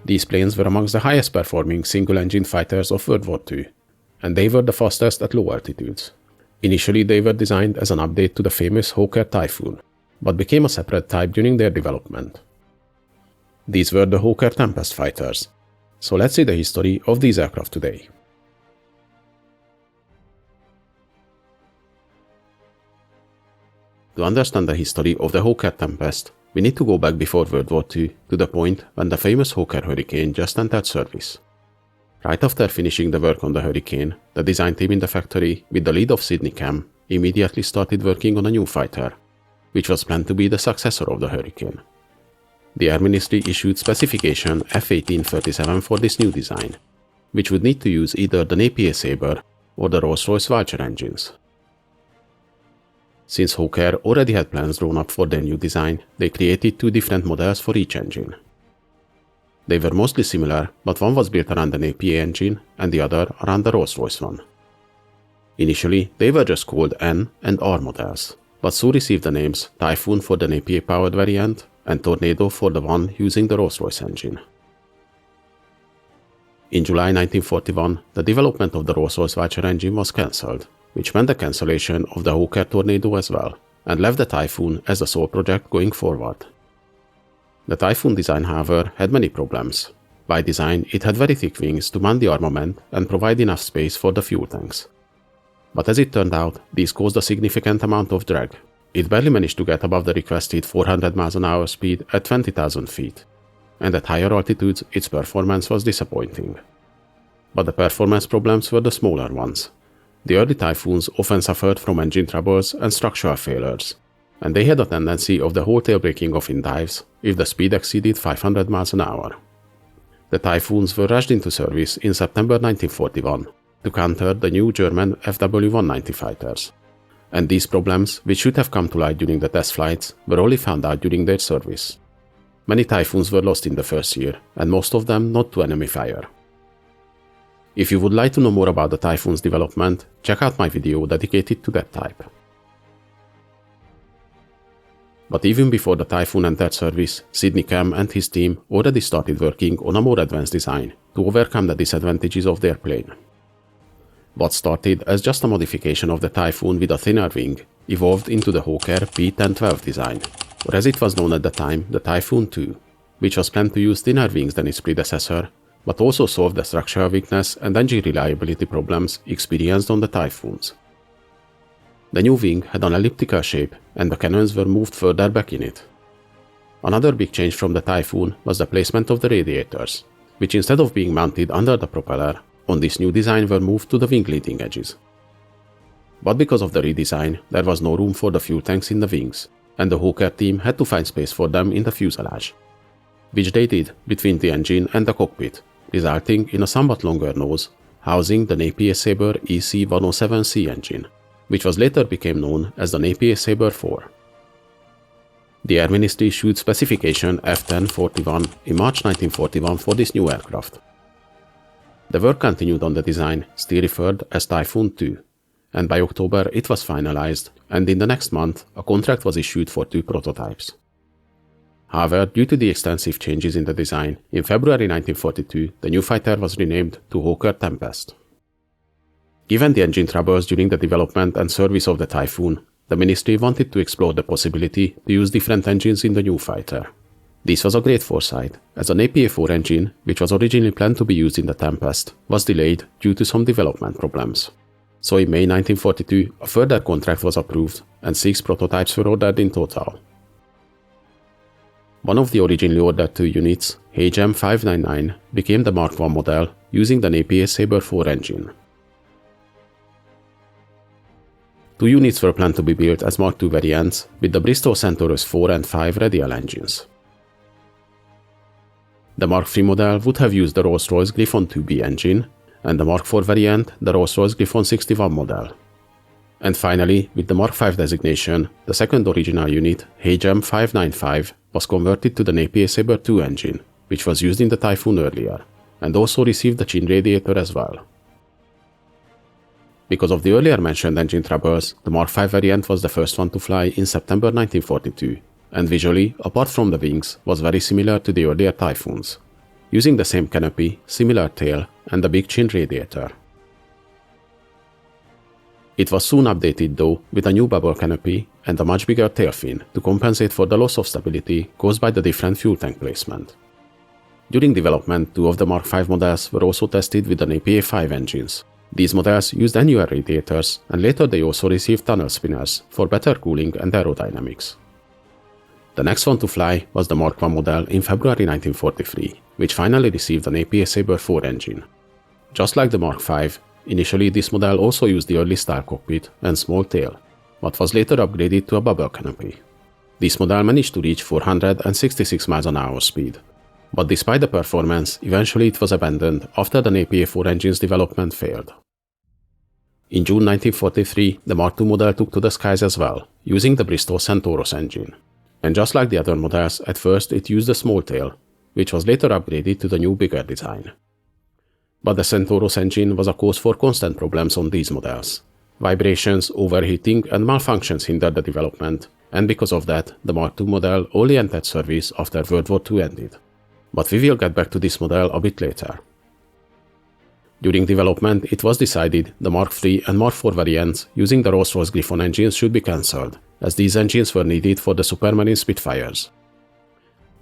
These planes were amongst the highest performing single-engine fighters of World War II, and they were the fastest at low altitudes. Initially they were designed as an update to the famous Hawker Typhoon, but became a separate type during their development. These were the Hawker Tempest fighters, so let's see the history of these aircraft today. To understand the history of the Hawker Tempest, we need to go back before World War II to the point when the famous Hawker Hurricane just entered service. Right after finishing the work on the Hurricane, the design team in the factory, with the lead of Sidney Cam, immediately started working on a new fighter, which was planned to be the successor of the Hurricane. The Air Ministry issued specification F-1837 for this new design, which would need to use either the Napier Sabre or the Rolls-Royce Vulture engines. Since Hawker already had plans drawn up for their new design, they created two different models for each engine. They were mostly similar, but one was built around the Napier engine and the other around the Rolls-Royce one. Initially, they were just called N and R models, but soon received the names Typhoon for the Napier-powered variant and Tornado for the one using the Rolls-Royce engine. In July 1941, the development of the Rolls-Royce Vulture engine was cancelled, which meant the cancellation of the Hawker Tornado as well, and left the Typhoon as the sole project going forward. The Typhoon design, however, had many problems. By design, it had very thick wings to man the armament and provide enough space for the fuel tanks. But as it turned out, these caused a significant amount of drag. It barely managed to get above the requested 400 mph speed at 20,000 feet, and at higher altitudes its performance was disappointing. But the performance problems were the smaller ones. The early Typhoons often suffered from engine troubles and structural failures, and they had a tendency of the whole tail breaking off in dives if the speed exceeded 500 mph. The Typhoons were rushed into service in September 1941 to counter the new German FW190 fighters, and these problems, which should have come to light during the test flights, were only found out during their service. Many Typhoons were lost in the first year, and most of them not to enemy fire. If you would like to know more about the Typhoon's development, check out my video dedicated to that type. But even before the Typhoon entered service, Sidney Cam and his team already started working on a more advanced design to overcome the disadvantages of their plane. What started as just a modification of the Typhoon with a thinner wing evolved into the Hawker P-1012 design, or as it was known at the time, the Typhoon II, which was planned to use thinner wings than its predecessor, but also solve the structural weakness and engine reliability problems experienced on the Typhoons. The new wing had an elliptical shape and the cannons were moved further back in it. Another big change from the Typhoon was the placement of the radiators, which instead of being mounted under the propeller, on this new design were moved to the wing leading edges. But because of the redesign, there was no room for the fuel tanks in the wings, and the Hawker team had to find space for them in the fuselage, which they did between the engine and the cockpit, resulting in a somewhat longer nose, housing the Napier Sabre EC-107C engine, which was later became known as the Napier Sabre 4. The Air Ministry issued specification F-1041 in March 1941 for this new aircraft. The work continued on the design, still referred as Typhoon II, and by October it was finalized, and in the next month a contract was issued for 2 prototypes. However, due to the extensive changes in the design, in February 1942 the new fighter was renamed to Hawker Tempest. Given the engine troubles during the development and service of the Typhoon, the ministry wanted to explore the possibility to use different engines in the new fighter. This was a great foresight, as the Napier 4 engine, which was originally planned to be used in the Tempest, was delayed due to some development problems. So in May 1942, a further contract was approved and 6 prototypes were ordered in total. One of the originally ordered 2 units, HM 599, became the Mark I model using the Napier Sabre 4 engine. 2 units were planned to be built as Mark II variants with the Bristol Centaurus 4 and 5 radial engines. The Mark III model would have used the Rolls-Royce Griffon 2B engine, and the Mark IV variant the Rolls-Royce Griffon 61 model. And finally, with the Mark V designation, the second original unit, HM 595, was converted to the Napier Sabre 2 engine, which was used in the Typhoon earlier, and also received the chin radiator as well. Because of the earlier mentioned engine troubles, the Mark V variant was the first one to fly in September 1942, and visually, apart from the wings, was very similar to the earlier Typhoons. using the same canopy, similar tail, and a big chin radiator. It was soon updated though with a new bubble canopy and a much bigger tail fin to compensate for the loss of stability caused by the different fuel tank placement. During development, 2 of the Mark V models were also tested with an APA-5 engines. These models used annual radiators, and later they also received tunnel spinners for better cooling and aerodynamics. The next one to fly was the Mark I model in February 1943, which finally received an APA Sabre 4 engine. Just like the Mark V, initially this model also used the early style cockpit and small tail, but was later upgraded to a bubble canopy. This model managed to reach 466 miles an hour speed, but despite the performance, eventually it was abandoned after the APA 4 engine's development failed. In June 1943, the Mark II model took to the skies as well, using the Bristol Centaurus engine. And just like the other models, at first it used a small tail, which was later upgraded to the new bigger design. But the Centaurus engine was a cause for constant problems on these models. Vibrations, overheating, and malfunctions hindered the development, and because of that, the Mark II model only entered service after World War II ended. But we will get back to this model a bit later. During development, it was decided the Mark III and Mark IV variants using the Rolls-Royce Griffon engines should be cancelled, as these engines were needed for the Supermarine Spitfires.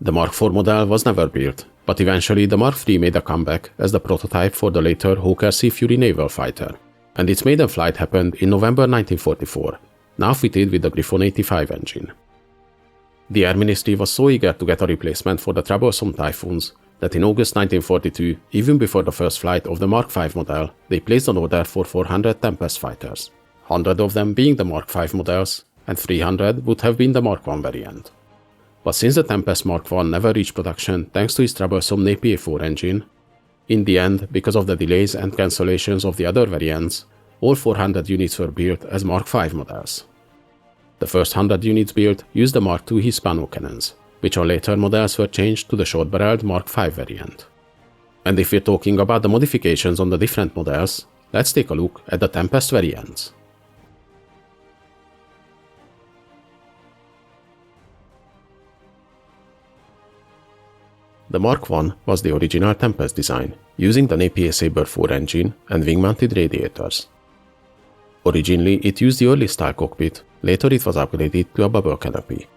The Mark IV model was never built, but eventually the Mark III made a comeback as the prototype for the later Hawker Sea Fury naval fighter, and its maiden flight happened in November 1944, now fitted with the Griffon 85 engine. The Air Ministry was so eager to get a replacement for the troublesome Typhoons that in August 1942, even before the first flight of the Mark V model, they placed an order for 400 Tempest fighters, 100 of them being the Mark V models, and 300 would have been the Mark I variant. But since the Tempest Mark I never reached production thanks to its troublesome APA-4 engine, in the end, because of the delays and cancellations of the other variants, all 400 units were built as Mark V models. The first 100 units built used the Mark II Hispano cannons, which on later models were changed to the short-barreled Mark V variant. And if we're talking about the modifications on the different models, let's take a look at the Tempest variants. The Mark I was the original Tempest design, using the APA Sabre 4 engine and wing-mounted radiators. Originally, it used the early style cockpit, later it was upgraded to a bubble canopy.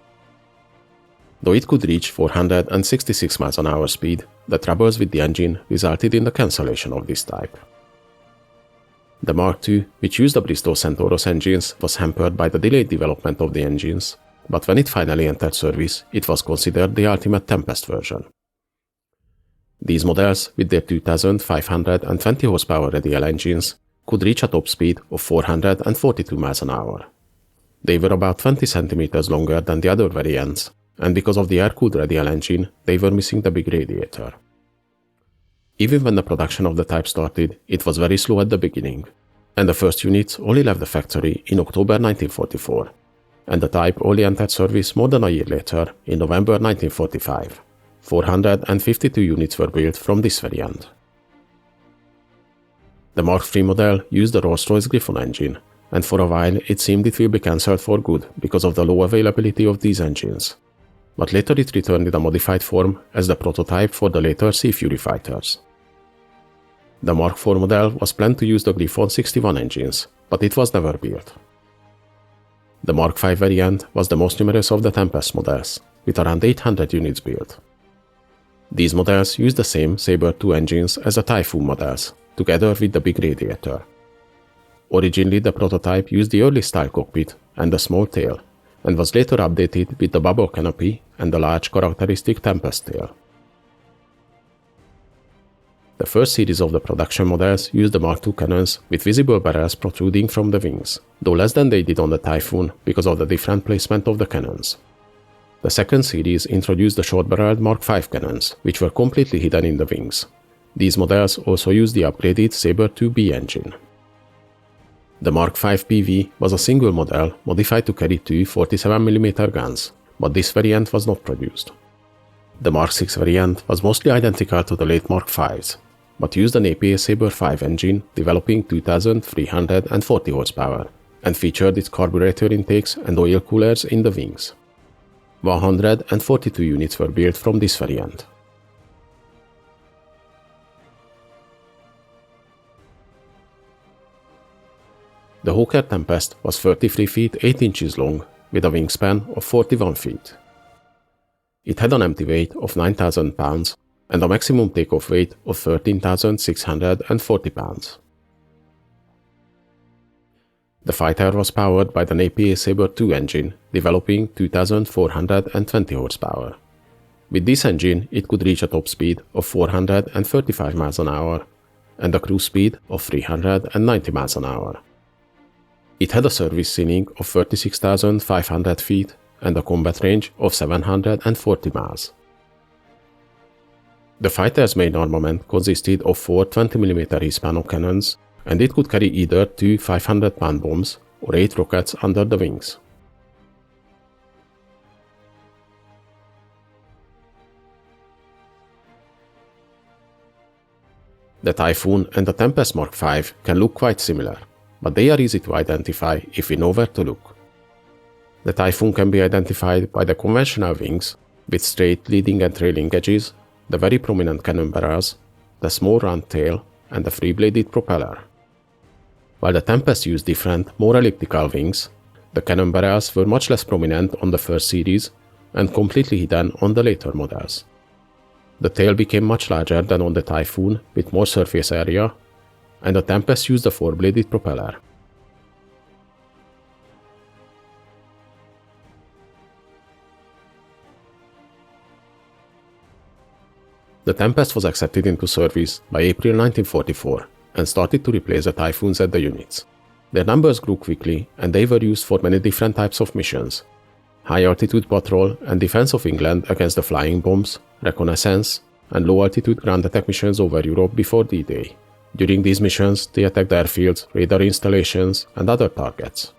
Though it could reach 466 miles an hour speed, the troubles with the engine resulted in the cancellation of this type. The Mark II, which used the Bristol Centaurus engines, was hampered by the delayed development of the engines, but when it finally entered service, it was considered the ultimate Tempest version. These models, with their 2,520 horsepower radial engines, could reach a top speed of 442 miles an hour. They were about 20 centimeters longer than the other variants, and because of the air-cooled radial engine, they were missing the big radiator. Even when the production of the type started, it was very slow at the beginning, and the first units only left the factory in October 1944, and the type only entered service more than a year later, in November 1945. 452 units were built from this variant. The Mark III model used the Rolls-Royce Griffon engine, and for a while it seemed it will be cancelled for good because of the low availability of these engines. But later it returned in a modified form as the prototype for the later Sea Fury fighters. The Mark IV model was planned to use the Griffon 61 engines, but it was never built. The Mark V variant was the most numerous of the Tempest models, with around 800 units built. These models used the same Sabre 2 engines as the Typhoon models, together with the big radiator. Originally, the prototype used the early style cockpit and the small tail, and was later updated with the bubble canopy and the large characteristic Tempest tail. The first series of the production models used the Mark II cannons with visible barrels protruding from the wings, though less than they did on the Typhoon because of the different placement of the cannons. The second series introduced the short-barreled Mark V cannons, which were completely hidden in the wings. These models also used the upgraded Sabre 2B engine. The Mark V PV was a single model modified to carry two 47mm guns, but this variant was not produced. The Mark VI variant was mostly identical to the late Mark Vs, but used an APA Sabre 5 engine developing 2,340 horsepower, and featured its carburetor intakes and oil coolers in the wings. 142 units were built from this variant. The Hawker Tempest was 33 feet 8 inches long, with a wingspan of 41 feet. It had an empty weight of 9,000 pounds and a maximum takeoff weight of 13,640 pounds. The fighter was powered by the Napier Sabre II engine, developing 2,420 horsepower. With this engine, it could reach a top speed of 435 miles an hour and a cruise speed of 390 miles an hour. It had a service ceiling of 36,500 feet and a combat range of 740 miles. The fighter's main armament consisted of 4 20mm Hispano cannons, and it could carry either 2 500-pound bombs or 8 rockets under the wings. The Typhoon and the Tempest Mark V can look quite similar, but they are easy to identify if we know where to look. The Typhoon can be identified by the conventional wings, with straight leading and trailing edges, the very prominent cannon barrels, the small round tail, and the three-bladed propeller. While the Tempest used different, more elliptical wings, the cannon barrels were much less prominent on the first series and completely hidden on the later models. The tail became much larger than on the Typhoon with more surface area, and the Tempest used a four-bladed propeller. The Tempest was accepted into service by April 1944 and started to replace the Typhoons at the units. Their numbers grew quickly and they were used for many different types of missions: high-altitude patrol and defense of England against the flying bombs, reconnaissance, and low-altitude ground attack missions over Europe before D-Day. During these missions, they attacked airfields, radar installations, and other targets.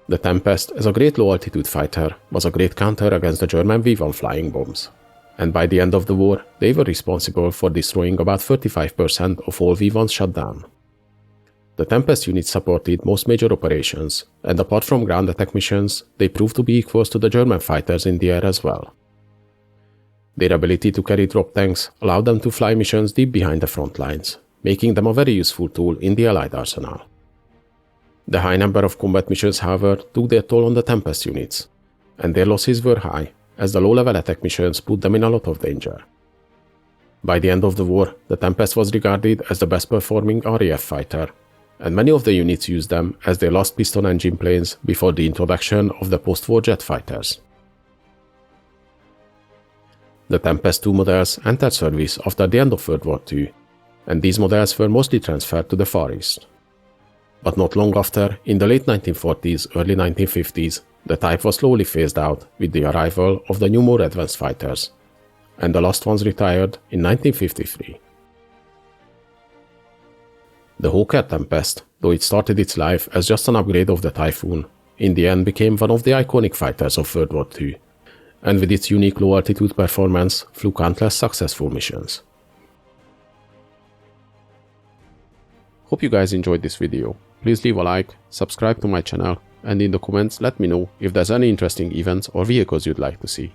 The Tempest, as a great low-altitude fighter, was a great counter against the German V-1 flying bombs, and by the end of the war, they were responsible for destroying about 35% of all V-1s shot down. The Tempest units supported most major operations, and apart from ground attack missions, they proved to be equals to the German fighters in the air as well. Their ability to carry drop tanks allowed them to fly missions deep behind the front lines, making them a very useful tool in the Allied arsenal. The high number of combat missions, however, took their toll on the Tempest units, and their losses were high, as the low-level attack missions put them in a lot of danger. By the end of the war, the Tempest was regarded as the best-performing RAF fighter, and many of the units used them as their last piston engine planes before the introduction of the post-war jet fighters. The Tempest II models entered service after the end of World War II, and these models were mostly transferred to the Far East. But not long after, in the late 1940s, early 1950s, the type was slowly phased out with the arrival of the new more advanced fighters, and the last ones retired in 1953. The Hawker Tempest, though it started its life as just an upgrade of the Typhoon, in the end became one of the iconic fighters of World War II, and with its unique low-altitude performance, flew countless successful missions. Hope you guys enjoyed this video. Please leave a like, subscribe to my channel, and in the comments let me know if there's any interesting events or vehicles you'd like to see.